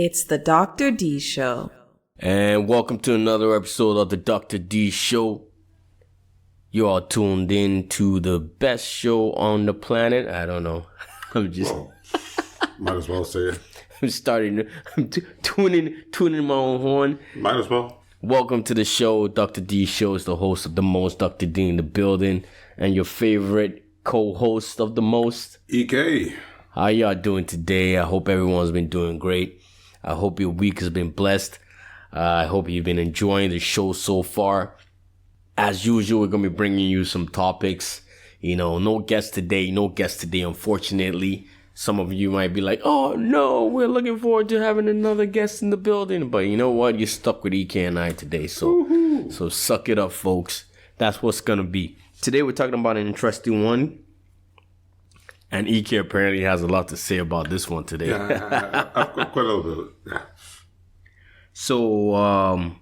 It's the Dr. D Show. And welcome to another episode of the Dr. D Show. You are tuned in to the best show on the planet. I don't know. I'm just... Well, might as well say it. I'm tuning my own horn. Might as well. Welcome to the show. Dr. D Show is the host of the most, Dr. D in the building. And your favorite co-host of the most. EK. How y'all doing today? I hope everyone's been doing great. I hope your week has been blessed. I hope you've been enjoying the show so far. As usual, we're going to be bringing you some topics. You know, no guest today, unfortunately. Some of you might be like, oh, no, we're looking forward to having another guest in the building. But you know what? You're stuck with EK and I today. So suck it up, folks. That's what's going to be. Today, we're talking about an interesting one. And EK apparently has a lot to say about this one today. Yeah, I've got quite a little bit. Yeah. So,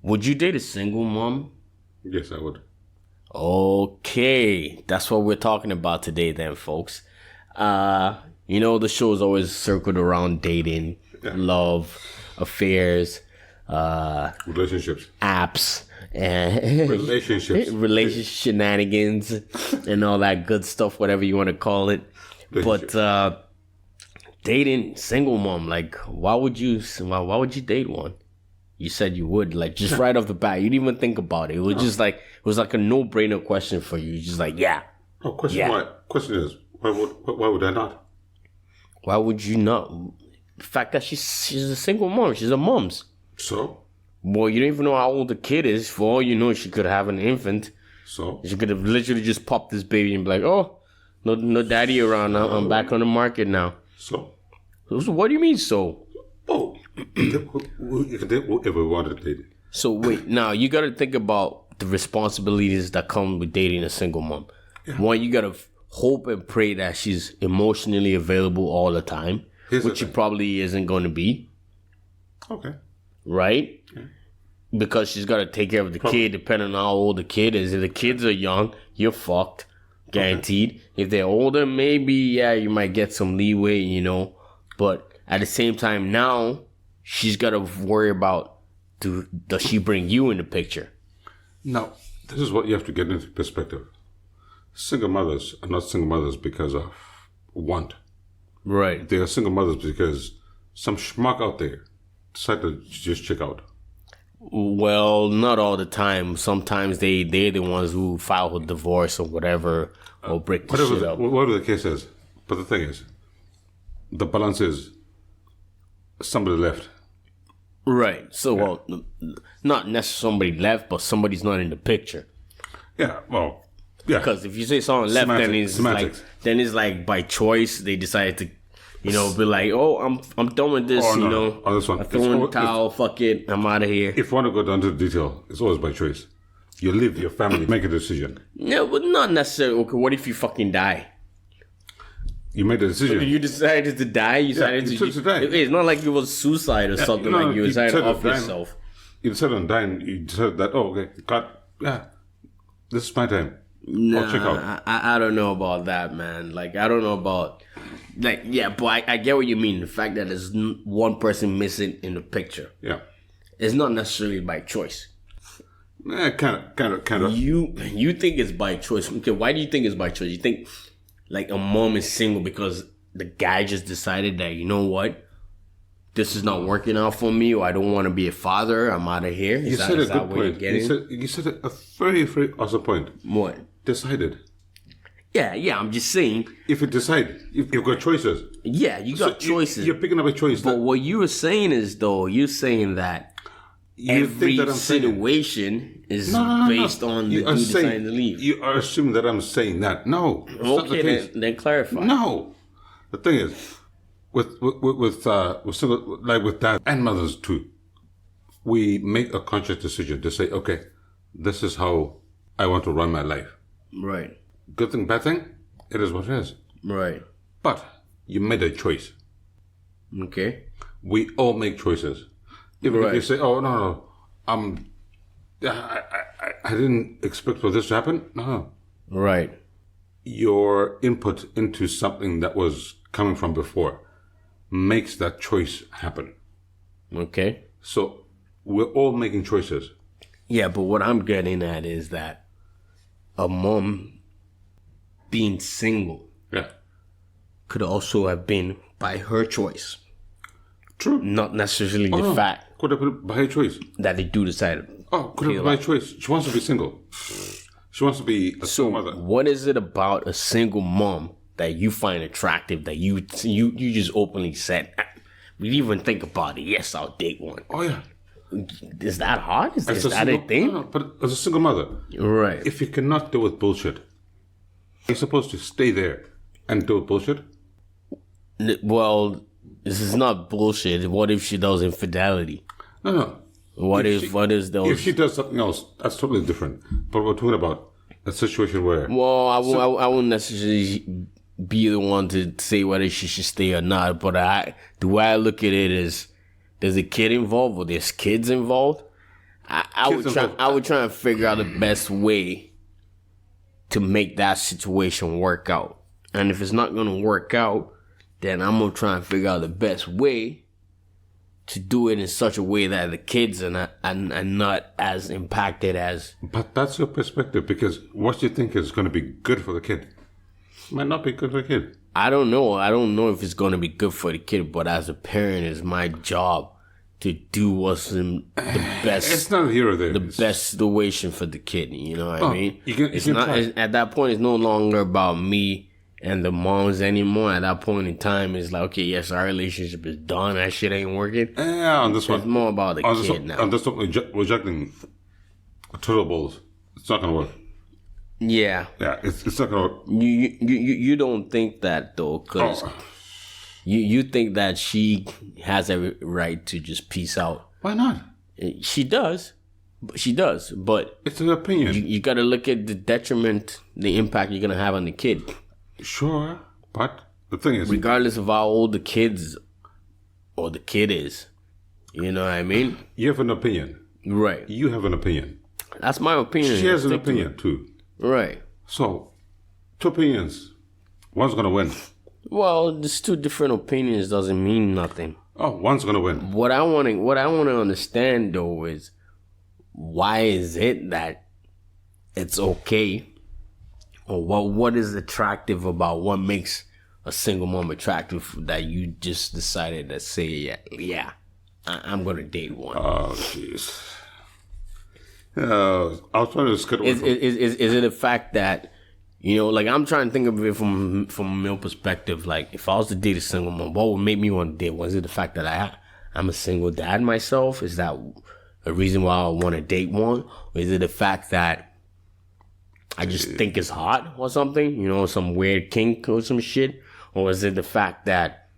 would you date a single mom? Yes, I would. Okay, that's what we're talking about today then, folks. You know, the show is always circled around dating, love, affairs, relationships, apps, and relationship shenanigans, and all that good stuff, whatever you want to call it. But dating single mom, like, why would you date one? You said you would, like, just right off the bat. You didn't even think about it. It was just like, it was like a no-brainer question for you. Just like, yeah. Oh, question is, why would I not? Why would you not? The fact that she's a single mom. She's a mom's. So? Well, you don't even know how old the kid is. For all you know, she could have an infant. So? She could have literally just popped this baby and be like, oh, no daddy around. I'm back on the market now. So? What do you mean, so? Oh, if we wanted to date. So, wait, now you got to think about the responsibilities that come with dating a single mom. Yeah. One, you got to hope and pray that she's emotionally available all the time, which she probably isn't going to be. Okay. Right? Okay. Because she's got to take care of the kid, depending on how old the kid is. If the kids are young, you're fucked, guaranteed. Okay. If they're older, maybe, you might get some leeway, you know. But at the same time, now, she's got to worry about, does she bring you in the picture? Now, this is what you have to get into perspective. Single mothers are not single mothers because of want. Right. They are single mothers because some schmuck out there decided to just check out. Well, not all the time. Sometimes they're the ones who file a divorce or whatever, or break the shit up. Whatever the case is. But the thing is, the balance is somebody left. Right. So, well, not necessarily somebody left, but somebody's not in the picture. Yeah, well, yeah. Because if you say someone left, then it's like by choice they decided to, you know, be like, oh, I'm done with this, you know. On this one, I throw in the towel, fuck it, I'm out of here. If you want to go down to the detail, it's always by choice. You live, your family, make a decision. Yeah, but not necessarily. Okay, what if you fucking die? You made a decision. You decided to die? You decided to die. It's not like it was suicide or something, like you decided to off yourself. You decided on dying, you decided that, this is my time. Nah, I'll check out. I don't know about that, man. Like, I don't know about... Like, yeah, but I get what you mean. The fact that there's one person missing in the picture. Yeah. It's not necessarily by choice. Kind of. You think it's by choice. Okay, why do you think it's by choice? You think, like, a mom is single because the guy just decided that, you know what? This is not working out for me, or I don't want to be a father. I'm out of here. You said a good point. You said a very, very awesome point. What? Decided. Yeah, I'm just saying. If you decide, you've got choices. Yeah, you got choices. You're picking up a choice. But what you were saying is, though, you're saying that every situation is based on the dude deciding to leave. You are assuming that I'm saying that. No. Okay, then clarify. No. The thing is, with single, like with dad and mothers too, we make a conscious decision to say, okay, this is how I want to run my life. Right. Good thing, bad thing, it is what it is. Right. But you made a choice. Okay. We all make choices. Even if you say, oh, no, I didn't expect for this to happen. No. Right. Your input into something that was coming from before makes that choice happen. Okay. So we're all making choices. Yeah, but what I'm getting at is that a mom being single Yeah. could also have been by her choice. True. Not necessarily the fact Could have been by her choice. that they do decide. Could have been by choice. She wants to be single. She wants to be a single mother. What is it about a single mom that you find attractive that you just openly said, we didn't even think about it. Yes, I'll date one. Oh, yeah. Is that hard? Is that single, a thing? No, but as a single mother, Right. if you cannot deal with bullshit, you're supposed to stay there and deal with bullshit. Well, this is not bullshit. What if she does infidelity? No. What if If she does something else, that's totally different. But we're talking about a situation where... Well, I wouldn't necessarily be the one to say whether she should stay or not. But the way I look at it is, there's a kid involved or there's kids involved. I would try and figure out the best way to make that situation work out. And if it's not going to work out, then I'm going to try and figure out the best way to do it in such a way that the kids are not as impacted as... But that's your perspective, because what you think is going to be good for the kid might not be good for the kid. I don't know. I don't know if it's going to be good for the kid, but as a parent, it's my job to do what's in the best... It's not here or there. The best situation for the kid, you know what I mean? It's not at that point, it's no longer about me and the moms anymore. At that point in time, it's like, okay, yes, our relationship is done. That shit ain't working. Yeah, on this one. It's more about the kid now. On this one, we're juggling turtle balls. It's not going to work. Yeah. Yeah, it's not going to work. You don't think that, though, because you think that she has a right to just peace out. Why not? She does. But it's an opinion. You got to look at the detriment, the impact you're going to have on the kid. Sure, but the thing is... Regardless of how old the kid is. You know what I mean? You have an opinion. Right. You have an opinion. That's my opinion. She has an opinion, too. Right. So, two opinions. One's going to win. Well, there's two different opinions doesn't mean nothing. Oh, one's going to win. What I want to understand, though, is why is it that it's okay? Or what is attractive about what makes a single mom attractive that you just decided to say, yeah, I'm going to date one? Oh, jeez. I'll try to skip away from... Is it a fact that, you know, like I'm trying to think of it from a male perspective. Like if I was to date a single mom, what would make me want to date? Was it the fact that I'm a single dad myself? Is that a reason why I want to date one? Or is it the fact that I just think it's hot or something? You know, some weird kink or some shit? Or is it the fact that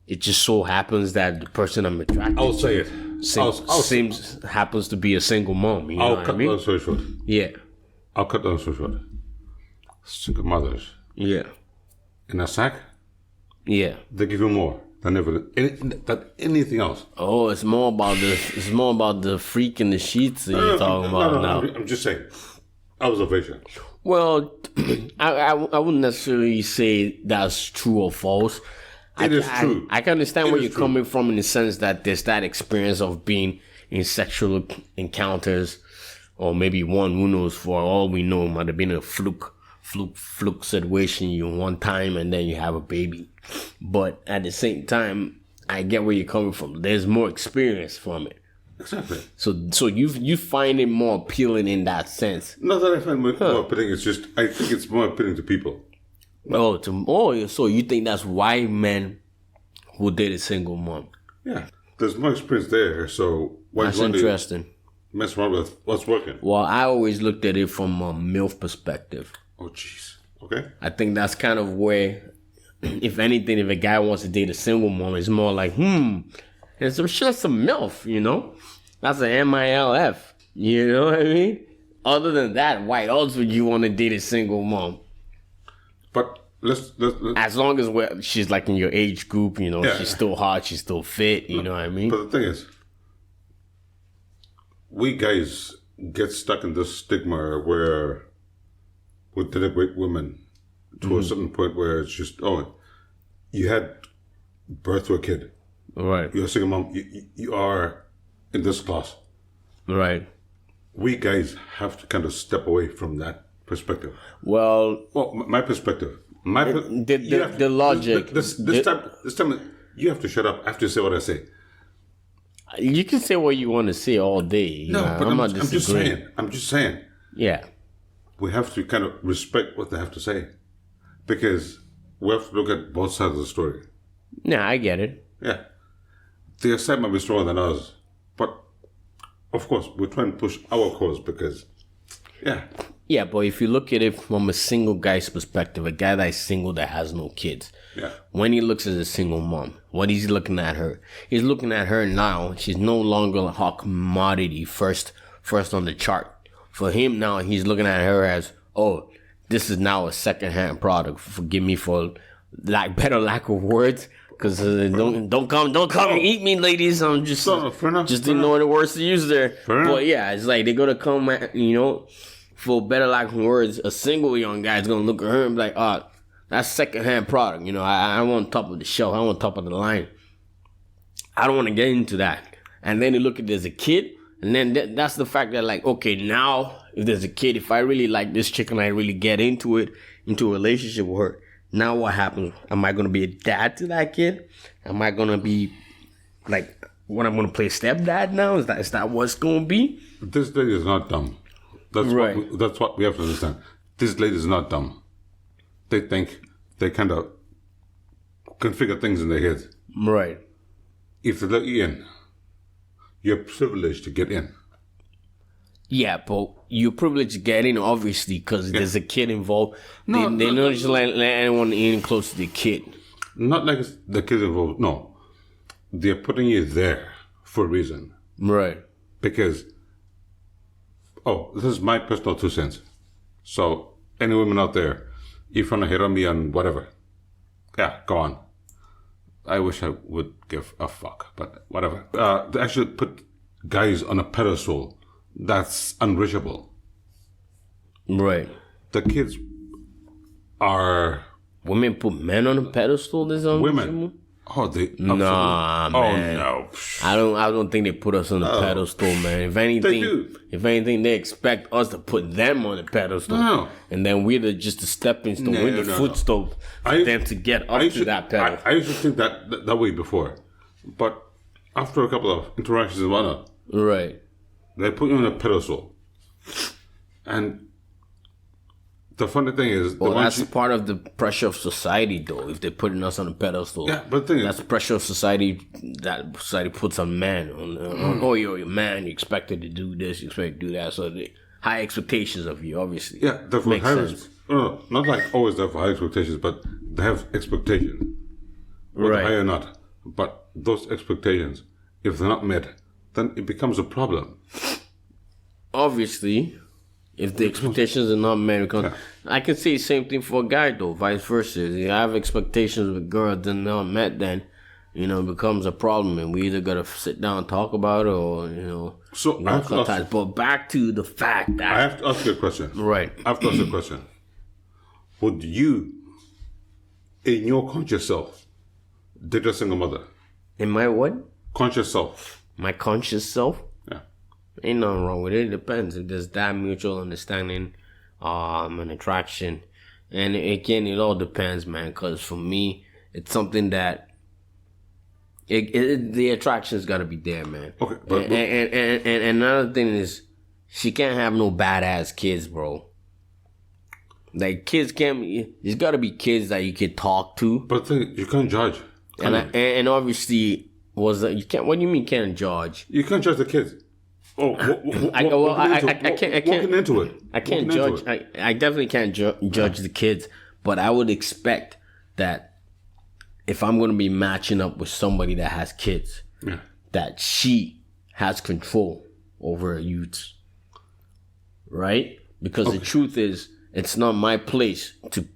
it just so happens that the person I'm attracted I'll say it. happens to be a single mom? You know what I mean? I'll cut down so short. Yeah. I'll cut down so short. Single mothers. Yeah. In a sack, yeah, they give you more than anything else. Oh, it's more about the freak in the sheets that you're talking about now. I'm just saying. Observation. Well, I wouldn't necessarily say that's true or false. It is true. I can understand where you're coming from in the sense that there's that experience of being in sexual encounters, or maybe one, who knows, for all we know, might have been a fluke situation you one time and then you have a baby. But at the same time, I get where you're coming from. There's more experience from it. Exactly. So you find it more appealing in that sense. Not that I find it more appealing. It's just I think it's more appealing to people. So you think that's why men will date a single mom? Yeah, there's more experience there. So that's interesting. Mess around with what's working. Well, I always looked at it from a MILF perspective. Oh, jeez. Okay. I think that's kind of where, if anything, if a guy wants to date a single mom, it's more like, it's just a MILF, you know? That's an MILF, you know what I mean? Other than that, why else would you want to date a single mom? But let's as long as she's like in your age group, you know, she's still hot, she's still fit, you know what I mean? But the thing is, we guys get stuck in this stigma where we denigrate women to a certain point where it's just, you had birth to a kid. Right. You're a single mom. You are in this class. Right. We guys have to kind of step away from that perspective. Well, My perspective. The logic. This time, you have to shut up. I have to say what I say. You can say what you want to say all day. No, but I'm not disagreeing. I'm just saying. Yeah. We have to kind of respect what they have to say. Because we have to look at both sides of the story. Yeah, I get it. Yeah. Their side might be stronger than ours. But, of course, we're trying to push our cause because, yeah. Yeah, but if you look at it from a single guy's perspective, a guy that's single that has no kids, Yeah. when he looks at a single mom, what is he looking at her? He's looking at her now. She's no longer a hot commodity first on the chart. For him now, he's looking at her as, oh, this is now a second-hand product. Forgive me for better lack of words, because don't come and eat me, ladies. I'm just didn't know the words to use there. But yeah, it's like they're gonna come at, for better lack of words, a single young guy is gonna look at her and be like, oh, that's second-hand product. I want top of the shelf. I want top of the line. I don't want to get into that. And then you look at it as a kid, and then that's the fact that, like, okay, now if there's a kid, if I really like this chick and I really get into a relationship with her, now what happens? Am I gonna be a dad to that kid? Am I gonna be like, what, I'm gonna play stepdad now? Is that what's gonna be? This lady is not dumb. That's right. That's what we have to understand. This lady is not dumb. They think they kind of configure things in their heads. Right. If they let you in, you're privileged to get in. Yeah, but you're privileged to get in, obviously, because there's a kid involved. They don't just let anyone in close to the kid. Not like the kid's involved. No. They're putting you there for a reason. Right. Because, this is my personal 2 cents. So, any women out there, if you want to hit on me on whatever, yeah, go on. I wish I would give a fuck, but whatever. They actually put guys on a pedestal that's unreachable. Right. The kids are... Women put men on a pedestal? This women. Oh, they... Absolutely. Nah, man. Oh, no. I don't think they put us on a pedestal, man. If anything, they do. If anything, they expect us to put them on a pedestal. No. And then we're just the stepping stone, we're the footstool for them to get up to that pedestal. I used to think that way before. But after a couple of interactions and whatnot... Right. They put you on a pedestal. And the funny thing is... that's part of the pressure of society, though. If they're putting us on a pedestal. Yeah, but the thing that's is... pressure of society that society puts on men. Oh, you're a man. You're expected to do this. You're expected to do that. So the high expectations of you, obviously. Yeah, therefore makes sense. No, not like always there for high expectations, but they have expectations. Whether Right. high or not. But those expectations, if they're not met, then it becomes a problem. Obviously, if the expectations are not met, because I can say the same thing for a guy though, vice versa. If I have expectations with a girl that are not met, then it becomes a problem, and we either gotta sit down and talk about it, or So I have to ask, but back to the fact that I have to ask you a question. Right. I have to ask you a question. Would you, in your conscious self, date a single mother? in my what? Conscious self. My conscious self? Yeah. Ain't nothing wrong with it. It depends if there's that mutual understanding, and attraction. And again, it all depends, man. Because for me, it's something that the attraction's got to be there, man. Okay, but and another thing is, she can't have no badass kids, bro. Like kids can't. There's got to be kids that you can talk to. But you can't judge. And obviously, you can't. What do you mean can't judge? You can't judge the kids. I can't. Walking into it. I can't judge. I definitely can't judge the kids, but I would expect that if I'm going to be matching up with somebody that has kids, that she has control over her youths, right? Because the truth is, it's not my place to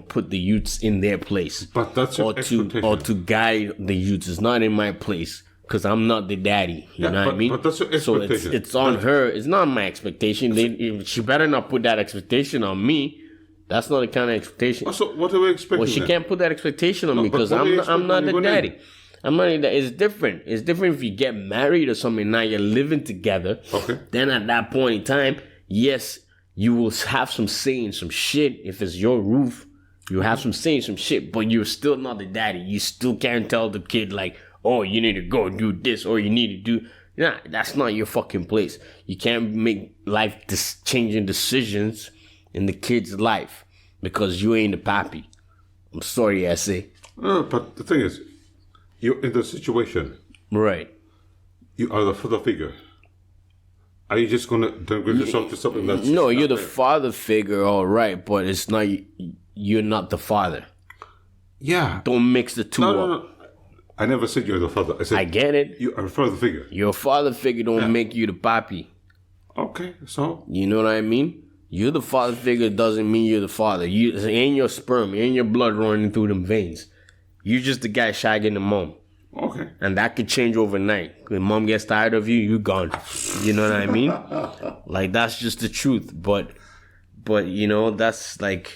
put the youths in their place, but that's your expectation. or to guide the youths. It's not in my place. Because I'm not the daddy, you know what I mean? But that's your expectation. So it's on her. It's not my expectation. She better not put that expectation on me. That's not the kind of expectation. So what are we expecting? Well, she can't put that expectation on me because I'm not the daddy. I'm not that. It's different. It's different if you get married or something. Now you're living together. Okay. Then at that point in time, yes, you will have some say in some shit. If it's your roof, you have some say in some shit. But you're still not the daddy. You still can't tell the kid like, oh, you need to go do this or you need to do. Nah, that's not your fucking place. You can't make changing decisions in the kid's life because you ain't the pappy. I'm sorry, I say. No, but the thing is, you're in the situation. Right. You are the father figure. Are you just going to downgrade yourself to something that's... No, you're the father figure, all right, but it's not... You're not the father. Yeah. Don't mix the two up. No. I never said you're the father. I said... I get it. You are a father figure. Your father figure don't make you the papi. Okay, so... You know what I mean? You're the father figure doesn't mean you're the father. It ain't your sperm. It ain't your blood running through them veins. You're just the guy shagging the mom. Okay. And that could change overnight. When mom gets tired of you, you gone. You know what I mean? Like, that's just the truth. But you know, that's like...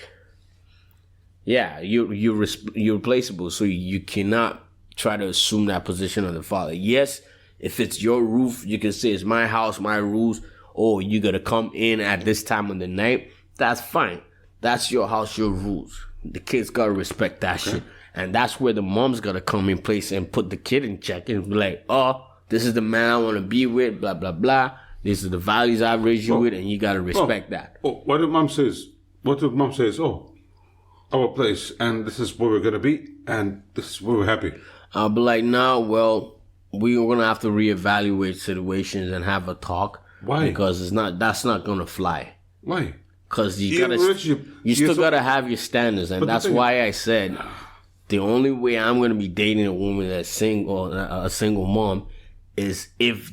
Yeah, you're replaceable. So you cannot try to assume that position of the father. Yes, if it's your roof, you can say it's my house, my rules. Oh, you gotta come in at this time of the night. That's fine. That's your house, your rules. The kids gotta respect that shit. And that's where the mom's gotta come in place and put the kid in check and be like, oh, this is the man I wanna be with, blah, blah, blah. These are the values I've raised you with, and you gotta respect that. Oh, what if mom says, oh, our place, and this is where we're gonna be, and this is where we're happy. I'll be like, nah, well, we're gonna have to reevaluate situations and have a talk. Why? Because that's not gonna fly. Why? Because you still gotta have your standards, and that's why I said the only way I'm gonna be dating a woman that's single, a single mom, is if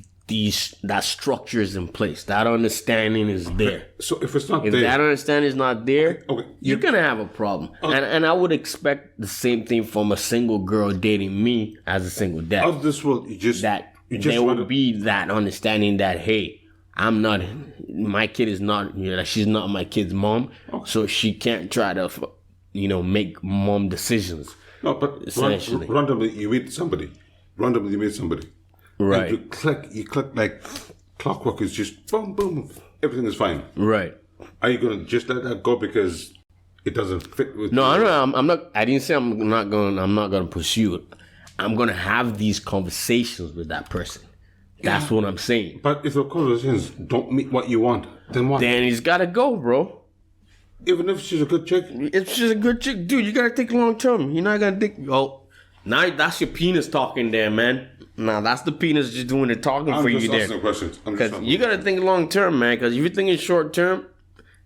that structure is in place, that understanding is there. So if it's not if there, that understanding is not there, okay. You're gonna have a problem. And I would expect the same thing from a single girl dating me as a single dad. Of this world, there will be that understanding that, hey, my kid is not, she's not my kid's mom, so she can't try to, make mom decisions. No, but essentially, randomly you meet somebody. Right. And you click like clockwork. Is just boom, boom. Everything is fine. Right. Are you going to just let that go because it doesn't fit with? No, I'm not. I didn't say I'm not going to pursue it. I'm going to have these conversations with that person. That's what I'm saying. But if the conversations don't meet what you want, then what? Then he's got to go, bro. Even if she's a good chick? If she's a good chick, dude, you got to think long term. You're not going to think, now that's your penis talking there, man. Now that's the penis just doing the talking for you there. Because you got to think long term, man. Because if you're thinking short term,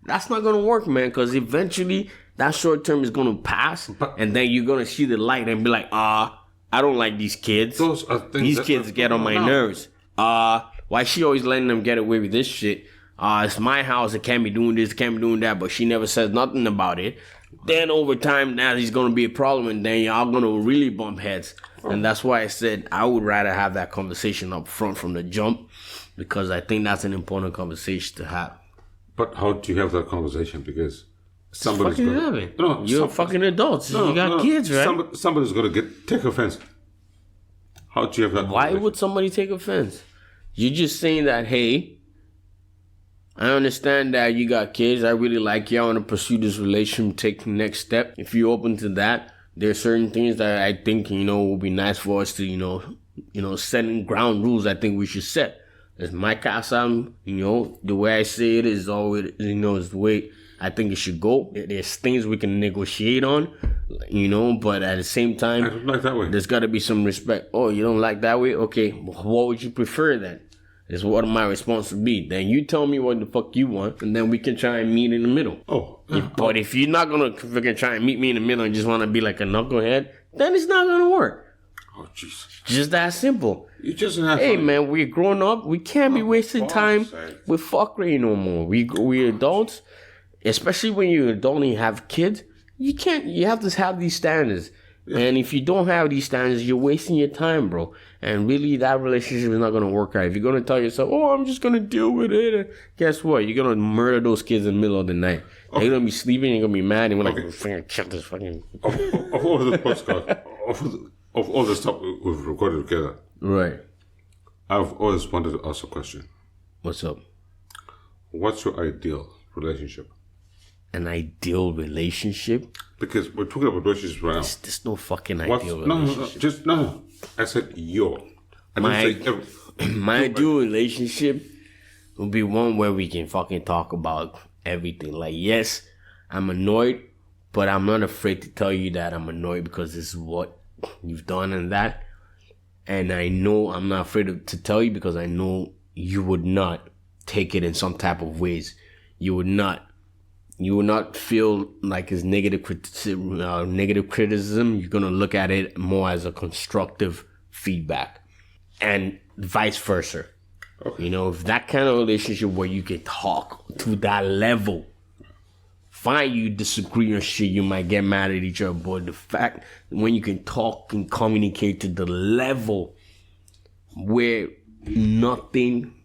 that's not going to work, man. Because eventually that short term is going to pass. And then you're going to see the light and be like, I don't like these kids. Those are things these kids get on my nerves. Why she always letting them get away with this shit? It's my house. It can't be doing this. It can't be doing that. But she never says nothing about it. Then over time, that is going to be a problem. And then y'all going to really bump heads. And that's why I said I would rather have that conversation up front from the jump. Because I think that's an important conversation to have. But how do you have that conversation? Because somebody's going to have it. No, you're fucking adults. You got kids, right? Somebody's going to take offense. How do you have that Why would somebody take offense? You're just saying that, hey, I understand that you got kids. I really like you. I want to pursue this relationship, take the next step. If you're open to that, there are certain things that I think, will be nice for us to, setting ground rules I think we should set. It's my casa, the way I say it is always, is the way I think it should go. There's things we can negotiate on, but at the same time, I don't like that way. There's got to be some respect. Oh, you don't like that way? Okay, what would you prefer then? Is what my response would be. Then you tell me what the fuck you want, and then we can try and meet in the middle. But if you're not gonna freaking try and meet me in the middle and just want to be like a knucklehead, then it's not gonna work. Oh Jesus! Just that simple. You just have. Hey man, we're grown up. We can't be wasting time with fuckery no more. We adults, especially when you're adult and you have kids. You can't. You have to have these standards. And if you don't have these standards, you're wasting your time, bro. And really, that relationship is not going to work out. If you're going to tell yourself, oh, I'm just going to deal with it, and guess what? You're going to murder those kids in the middle of the night. Okay. They're going to be sleeping, you're going to be mad, and we're like, fucking check this fucking... Of all the podcasts, of all the stuff we've recorded together, right. I've always wanted to ask a question. What's up? What's your ideal relationship? An ideal relationship? Because we're talking about relationships right now. There's no fucking ideal relationship. No. I said your. My ideal relationship would be one where we can fucking talk about everything. Like, yes, I'm annoyed, but I'm not afraid to tell you that I'm annoyed because this is what you've done and that. And I know I'm not afraid to tell you because I know you would not take it in some type of ways. You would not feel like it's negative criticism. You're going to look at it more as a constructive feedback and vice versa. Okay. You know, if that kind of relationship where you can talk to that level, fine, you disagree on shit, you might get mad at each other, but the fact when you can talk and communicate to the level where nothing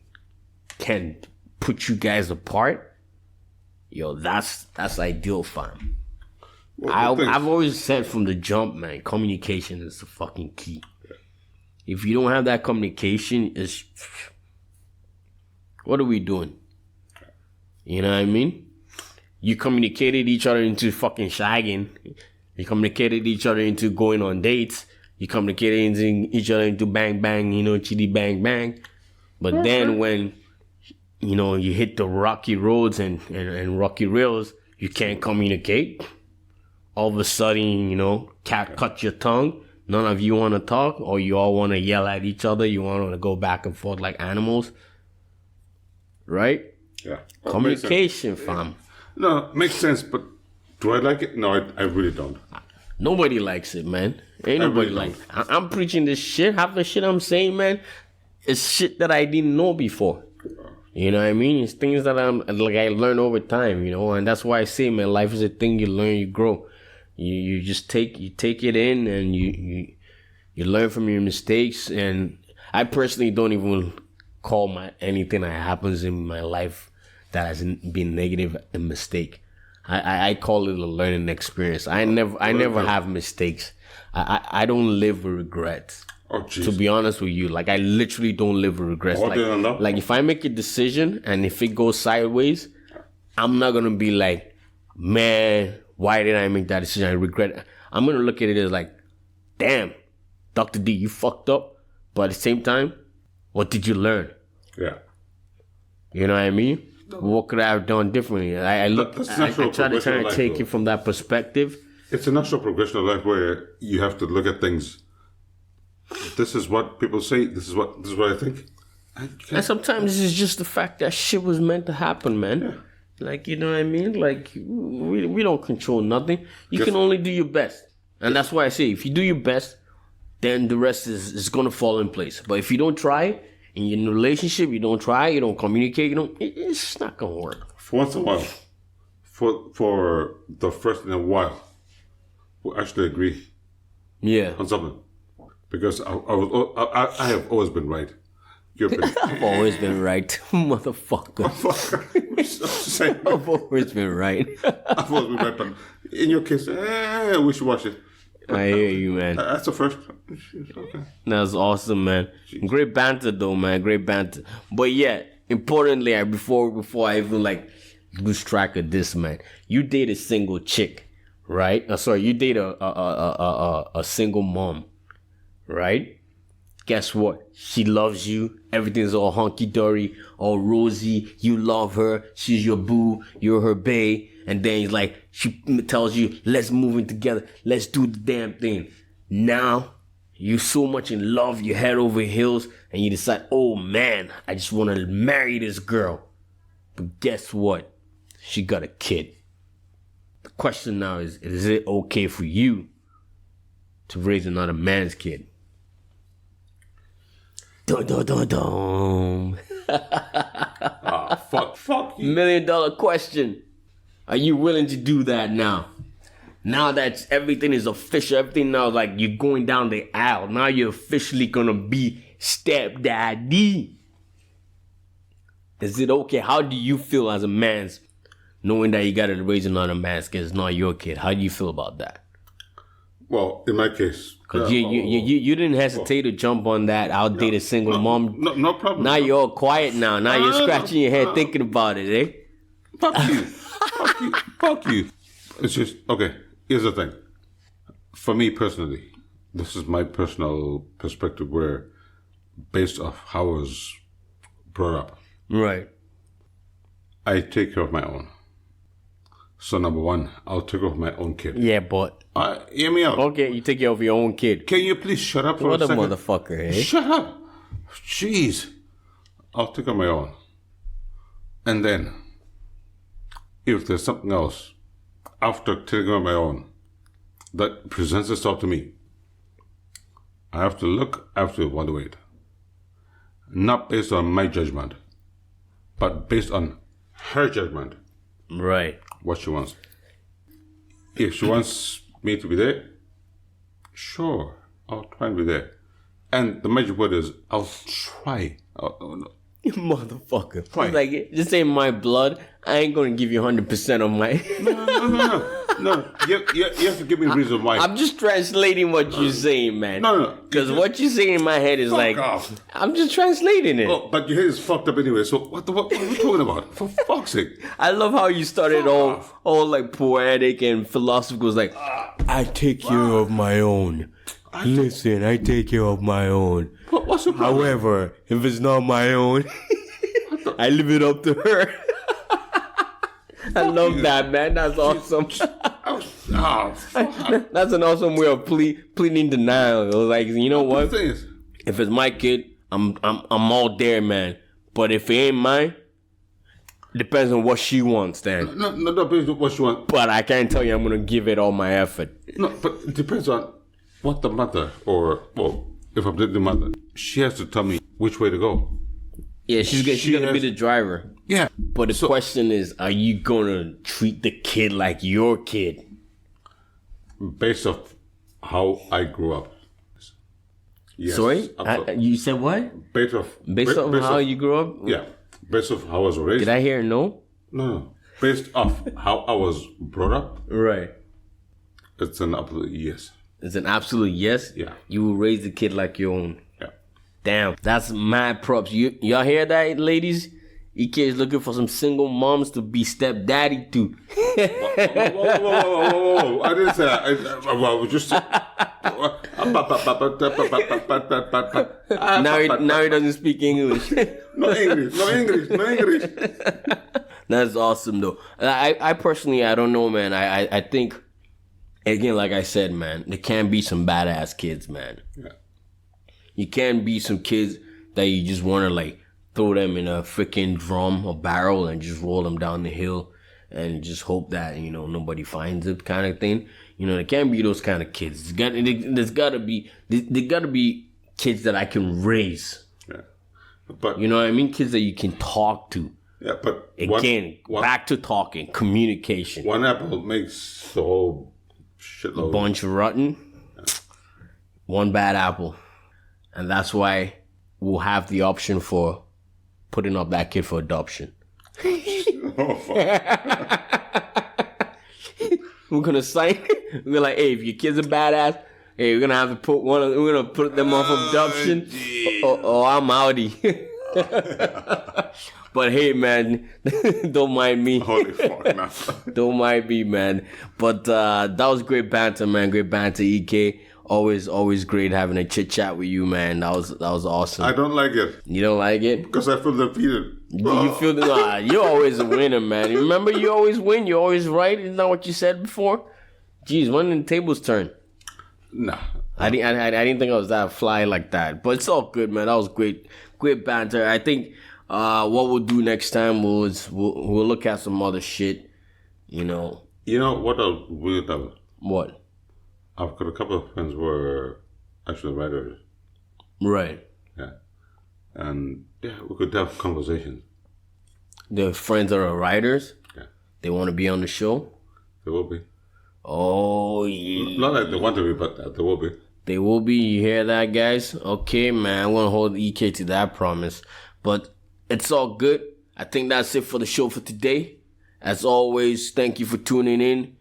can put you guys apart, yo, that's ideal, fam. Well, I've always said from the jump, man, communication is the fucking key. If you don't have that communication, it's... what are we doing? You know what I mean? You communicated each other into fucking shagging. You communicated each other into going on dates. You communicated each other into bang bang, you know, chitty bang bang. But then when, you know, you hit the rocky roads and rocky rails, you can't communicate. All of a sudden, you know, cut your tongue. None of you want to talk, or you all want to yell at each other. You want to go back and forth like animals. Right? Yeah. Communication, fam. No, makes sense, but do I like it? No, I really don't. Nobody likes it, man. Ain't nobody like it. I'm preaching this shit. Half the shit I'm saying, man, is shit that I didn't know before. You know what I mean? It's things that I learn over time, you know, and that's why I say, man, life is a thing you learn, you grow. You just take it in, and you learn from your mistakes. And I personally don't even call anything that happens in my life that has been negative a mistake. I call it a learning experience. I never have mistakes. I don't live with regrets. Oh, geez. To be honest with you, like I literally don't live with regrets. Like if I make a decision and if it goes sideways, I'm not gonna be like, man, why did I make that decision? I regret it. I'm gonna look at it as like, damn, Dr. D, you fucked up. But at the same time, what did you learn? Yeah. You know what I mean? What could I have done differently? I try to take it from that perspective. It's a natural progression of life where you have to look at things. This is what people say. This is what I think. And sometimes it's just the fact that shit was meant to happen, man. Yeah. Like, you know what I mean? Like, we don't control nothing. You can only do your best. And that's why I say, if you do your best, then the rest is going to fall in place. But if you don't try, in your relationship, you don't try, you don't communicate, it's just not going to work. For once in a while, for the first in a while, we'll actually agree on something. Because I have always been right. I've always been right, motherfucker. I've always been right. I've always been right, but in your case, we should watch it. I hear you, man. That's the first. Okay. That's awesome, man. Jeez. Great banter, though, man. Great banter. But yeah, importantly, before I even lose track of this, man, you date a single chick, right? You date a single mom, right? Guess what? She loves you. Everything's all hunky-dory, all rosy. You love her. She's your boo. You're her bae. And then she tells you, let's move in together. Let's do the damn thing. Now, you're so much in love. You're head over heels. And you decide, oh, man, I just want to marry this girl. But guess what? She got a kid. The question now is it okay for you to raise another man's kid? Dun, dun, dun, dun. Fuck you. $1 million question. Are you willing to do that now? Now that everything is official, everything now like you're going down the aisle. Now you're officially gonna be stepdaddy. Is it okay? How do you feel as a man, knowing that you gotta raise another man's kid? It's not your kid. How do you feel about that? Well, in my case, Because you didn't hesitate to jump on that. I'll date a single mom. No problem. Now you're all quiet now. Now you're scratching your head thinking about it, eh? Fuck you. Fuck you. Fuck you. It's just, okay, here's the thing. For me personally, this is my personal perspective where, based off how I was brought up, Right. I take care of my own. So number one, I'll take care of my own kid. Yeah, but... Hear me out. Okay, you take care of your own kid. Can you please shut up for What a a second? motherfucker, eh? Shut up. Jeez. I'll take care of my own. And then, if there's something else, after taking care of my own, that presents itself to me, I have to look, I have to evaluate. Not based on my judgment, but based on her judgment. Right. What she wants. If she wants me to be there, sure, I'll try and be there. And the magic word is, I'll try. You motherfucker. Right. It's like, this ain't my blood. I ain't gonna give you 100% of my... No. You have to give me a reason why. I'm just translating what you're saying, man. No. Because what you're saying in my head is Fuck like... off. I'm just translating it. Oh, but your head is fucked up anyway, so what are you talking about? For fuck's sake. I love how you started Fuck all like poetic and philosophical. It's like, I take care of my own. Listen, I take care of my own. What's the problem? However, if it's not my own, I leave it up to her. I love that, man. That's awesome. That's an awesome way of pleading denial. It was like, you know what? The thing is, If it's my kid, I'm all there, man. But if it ain't mine, depends on what she wants, then. no, based on what you want. But I can't tell you I'm gonna give it all my effort. No, but it depends on what the mother, if I'm the mother, she has to tell me which way to go. Yeah, she's gonna be the driver. Yeah. But the question is, are you gonna treat the kid like your kid? Based off how I grew up. Yes, Sorry? absolutely. You said what? Based off How you grew up? Yeah. Based off how I was raised. Did I hear no? No. Based off how I was brought up, Right. it's an absolute yes. It's an absolute yes? Yeah. You will raise the kid like your own. Yeah. Damn, that's mad props. Y'all hear that, ladies? EK is looking for some single moms to be stepdaddy to. Whoa. I didn't say that. I was just... Now he doesn't speak English. No English. That's awesome though. I personally, I don't know, man. I think, again, like I said, man, there can be some badass kids, man. Yeah. You can be some kids that you just want to like throw them in a freaking drum or barrel and just roll them down the hill and just hope that, you know, nobody finds it kind of thing. You know, there can be those kind of kids. There's gotta be kids that I can raise. Yeah. But You know what I mean? Kids that you can talk to. yeah, but Again, back to talking, communication. one apple makes the whole shitload. Bunch rotten, one bad apple. And that's why we'll have the option for putting up that kid for adoption. Oh, fuck. We're gonna sign. We're like, hey, if your kid's a badass, hey, we're gonna have to put we're gonna put them off adoption. Or I'm outie. But hey, man, don't mind me. Holy fuck, nah. Don't mind me, man. But that was great banter, man. Great banter, EK. Always great having a chit chat with you, man. That was awesome. I don't like it You don't like it? because I feel defeated. You feel you're always a winner, man. Remember, you always win. You're always right. Isn't that what you said before? Jeez, when did the tables turn? Nah. I didn't think I was that fly like that. But it's all good, man. That was great banter. I think what we'll do next time is we'll look at some other shit. You know You know what else weird about? what? I've got a couple of friends who are actually writers. Right. Yeah. And yeah, we could have conversations. The friends that are writers. Yeah. They want to be on the show. There will be. Oh, yeah. Not like they want to be, but they will be. They will be. You hear that, guys? Okay, man. I'm going to hold EK to that promise. But it's all good. I think that's it for the show for today. As always, thank you for tuning in.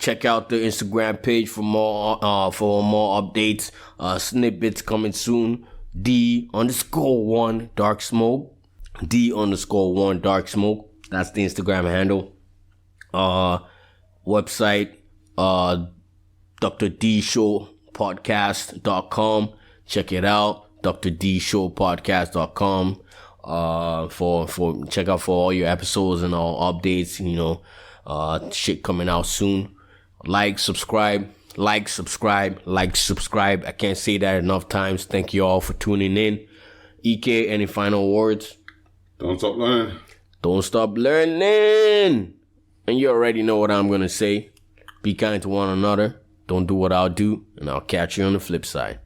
Check out the Instagram page for more updates. Snippets coming soon. D_1 Dark Smoke. D_1 Dark Smoke. That's the Instagram handle. Website, drDshowpodcast.com. Check it out. drDshowpodcast.com. Check out for all your episodes and all updates, shit coming out soon. Subscribe. I can't say that enough times. Thank you all for tuning in. EK, any final words? Don't stop learning. Don't stop learning. And you already know what I'm going to say. Be kind to one another. Don't do what I'll do. And I'll catch you on the flip side.